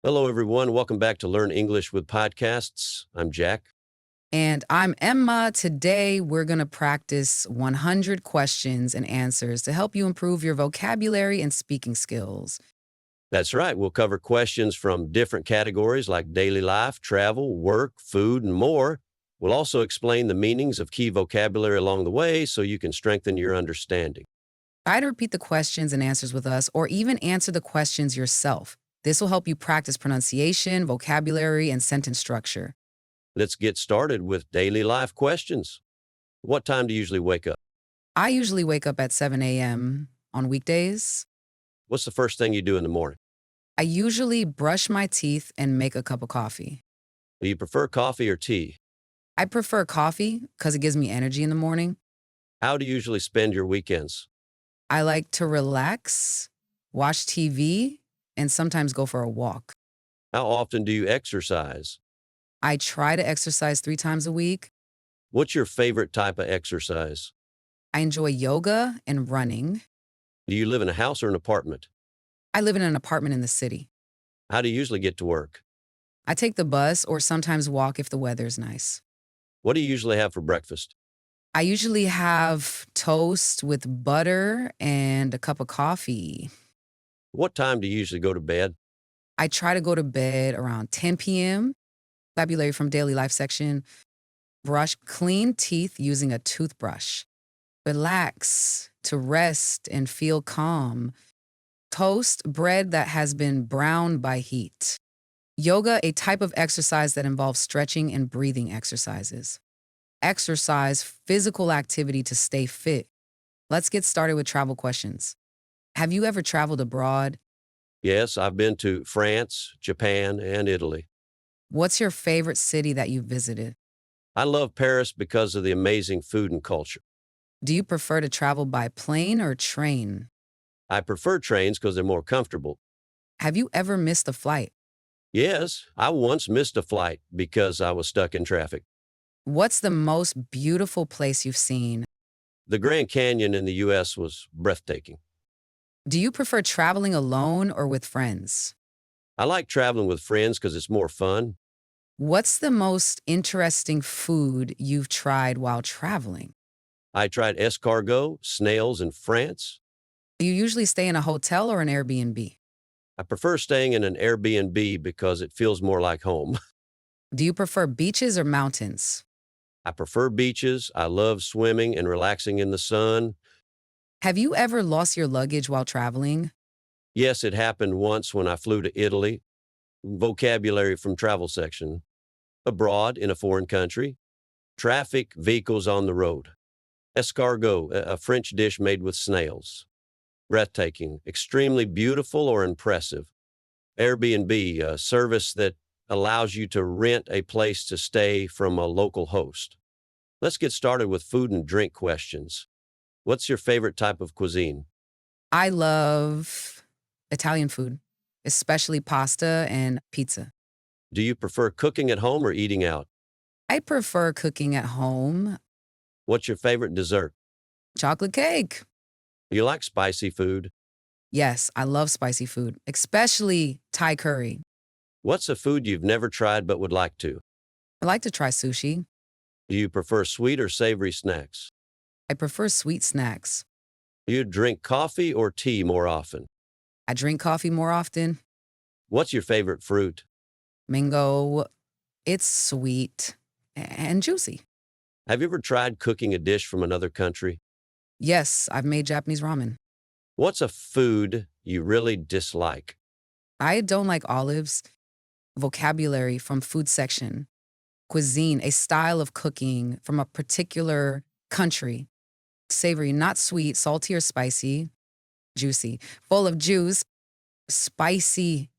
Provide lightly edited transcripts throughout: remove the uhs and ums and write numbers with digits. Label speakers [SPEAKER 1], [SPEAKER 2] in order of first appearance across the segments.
[SPEAKER 1] Hello, everyone. Welcome back to Learn English with Podcasts. I'm Jack.
[SPEAKER 2] And I'm Emma. Today, we're going to practice 100 questions and answers to help you improve your vocabulary and speaking skills.
[SPEAKER 1] That's right. We'll cover questions from different categories like daily life, travel, work, food, and more. We'll also explain the meanings of key vocabulary along the way so you can strengthen your understanding.
[SPEAKER 2] Try to repeat the questions and answers with us, or even answer the questions yourself. This will help you practice pronunciation, vocabulary, and sentence structure.
[SPEAKER 1] Let's get started with daily life questions. What time do you usually wake up?
[SPEAKER 2] I usually wake up at 7 a.m. on weekdays.
[SPEAKER 1] What's the first thing you do in the morning?
[SPEAKER 2] I usually brush my teeth and make a cup of coffee.
[SPEAKER 1] Do you prefer coffee or tea?
[SPEAKER 2] I prefer coffee because it gives me energy in the morning.
[SPEAKER 1] How do you usually spend your weekends?
[SPEAKER 2] I like to relax, watch TV, and sometimes go for a walk.
[SPEAKER 1] How often do you exercise?
[SPEAKER 2] I try to exercise 3 times a week.
[SPEAKER 1] What's your favorite type of exercise?
[SPEAKER 2] I enjoy yoga and running.
[SPEAKER 1] Do you live in a house or an apartment?
[SPEAKER 2] I live in an apartment in the city.
[SPEAKER 1] How do you usually get to work?
[SPEAKER 2] I take the bus or sometimes walk if the weather's nice.
[SPEAKER 1] What do you usually have for breakfast?
[SPEAKER 2] I usually have toast with butter and a cup of coffee.
[SPEAKER 1] What time do you usually go to bed?
[SPEAKER 2] I try to go to bed around 10 p.m. Vocabulary from daily life section. Brush clean teeth using a toothbrush. Relax, to rest and feel calm. Toast bread that has been browned by heat. Yoga, a type of exercise that involves stretching and breathing exercises. Exercise, physical activity to stay fit. Let's get started with travel questions. Have you ever traveled abroad?
[SPEAKER 1] Yes, I've been to France, Japan, and Italy.
[SPEAKER 2] What's your favorite city that you visited?
[SPEAKER 1] I love Paris because of the amazing food and culture.
[SPEAKER 2] Do you prefer to travel by plane or train?
[SPEAKER 1] I prefer trains because they're more comfortable.
[SPEAKER 2] Have you ever missed a flight?
[SPEAKER 1] Yes, I once missed a flight because I was stuck in traffic.
[SPEAKER 2] What's the most beautiful place you've seen?
[SPEAKER 1] The Grand Canyon in the U.S. was breathtaking.
[SPEAKER 2] Do you prefer traveling alone or with friends?
[SPEAKER 1] I like traveling with friends because it's more fun.
[SPEAKER 2] What's the most interesting food you've tried while traveling?
[SPEAKER 1] I tried escargot, snails in France.
[SPEAKER 2] Do you usually stay in a hotel or an Airbnb?
[SPEAKER 1] I prefer staying in an Airbnb because it feels more like home.
[SPEAKER 2] Do you prefer beaches or mountains?
[SPEAKER 1] I prefer beaches. I love swimming and relaxing in the sun.
[SPEAKER 2] Have you ever lost your luggage while traveling?
[SPEAKER 1] Yes, it happened once when I flew to Italy. Vocabulary from travel section. Abroad in a foreign country. Traffic, vehicles on the road. Escargot, a French dish made with snails. Breathtaking, extremely beautiful or impressive. Airbnb, a service that allows you to rent a place to stay from a local host. Let's get started with food and drink questions. What's your favorite type of cuisine?
[SPEAKER 2] I love Italian food, especially pasta and pizza.
[SPEAKER 1] Do you prefer cooking at home or eating out?
[SPEAKER 2] I prefer cooking at home.
[SPEAKER 1] What's your favorite dessert?
[SPEAKER 2] Chocolate cake.
[SPEAKER 1] Do you like spicy food?
[SPEAKER 2] Yes, I love spicy food, especially Thai curry.
[SPEAKER 1] What's a food you've never tried but would like to?
[SPEAKER 2] I like to try sushi.
[SPEAKER 1] Do you prefer sweet or savory snacks?
[SPEAKER 2] I prefer sweet snacks.
[SPEAKER 1] Do you drink coffee or tea more often?
[SPEAKER 2] I drink coffee more often.
[SPEAKER 1] What's your favorite fruit?
[SPEAKER 2] Mango, it's sweet and juicy.
[SPEAKER 1] Have you ever tried cooking a dish from another country?
[SPEAKER 2] Yes, I've made Japanese ramen.
[SPEAKER 1] What's a food you really dislike?
[SPEAKER 2] I don't like olives. Vocabulary from food section. Cuisine, a style of cooking from a particular country. Savory, not sweet, salty or spicy. Juicy, full of juice. Spicy,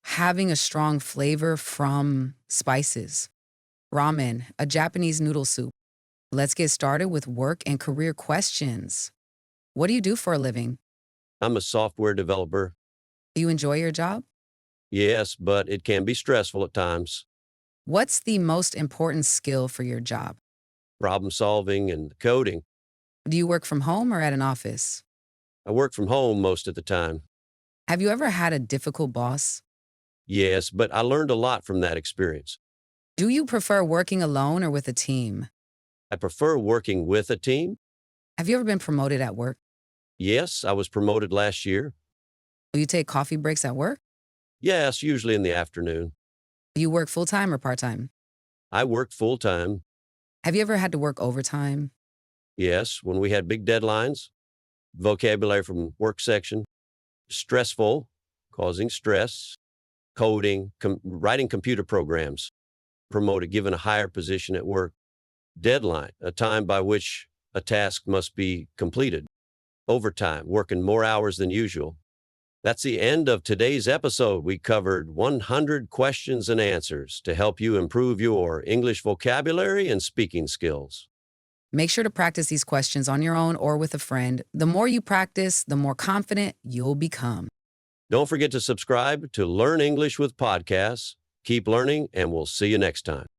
[SPEAKER 2] having a strong flavor from spices. Ramen, a Japanese noodle soup. Let's get started with work and career questions. What do you do for a living?
[SPEAKER 1] I'm a software developer.
[SPEAKER 2] Do you enjoy your job?
[SPEAKER 1] Yes, but it can be stressful at times.
[SPEAKER 2] What's the most important skill for your job?
[SPEAKER 1] Problem solving and coding.
[SPEAKER 2] Do you work from home or at an office?
[SPEAKER 1] I work from home most of the time.
[SPEAKER 2] Have you ever had a difficult boss?
[SPEAKER 1] Yes, but I learned a lot from that experience.
[SPEAKER 2] Do you prefer working alone or with a team?
[SPEAKER 1] I prefer working with a team.
[SPEAKER 2] Have you ever been promoted at work?
[SPEAKER 1] Yes, I was promoted last year.
[SPEAKER 2] Do you take coffee breaks at work?
[SPEAKER 1] Yes, usually in the afternoon.
[SPEAKER 2] Do you work full-time or part-time?
[SPEAKER 1] I work full-time.
[SPEAKER 2] Have you ever had to work overtime?
[SPEAKER 1] Yes, when we had big deadlines, vocabulary from work section, stressful, causing stress, coding, writing computer programs, promoted, given a higher position at work, deadline, a time by which a task must be completed, overtime, working more hours than usual. That's the end of today's episode. We covered 100 questions and answers to help you improve your English vocabulary and speaking skills.
[SPEAKER 2] Make sure to practice these questions on your own or with a friend. The more you practice, the more confident you'll become.
[SPEAKER 1] Don't forget to subscribe to Learn English with Podcasts. Keep learning, and we'll see you next time.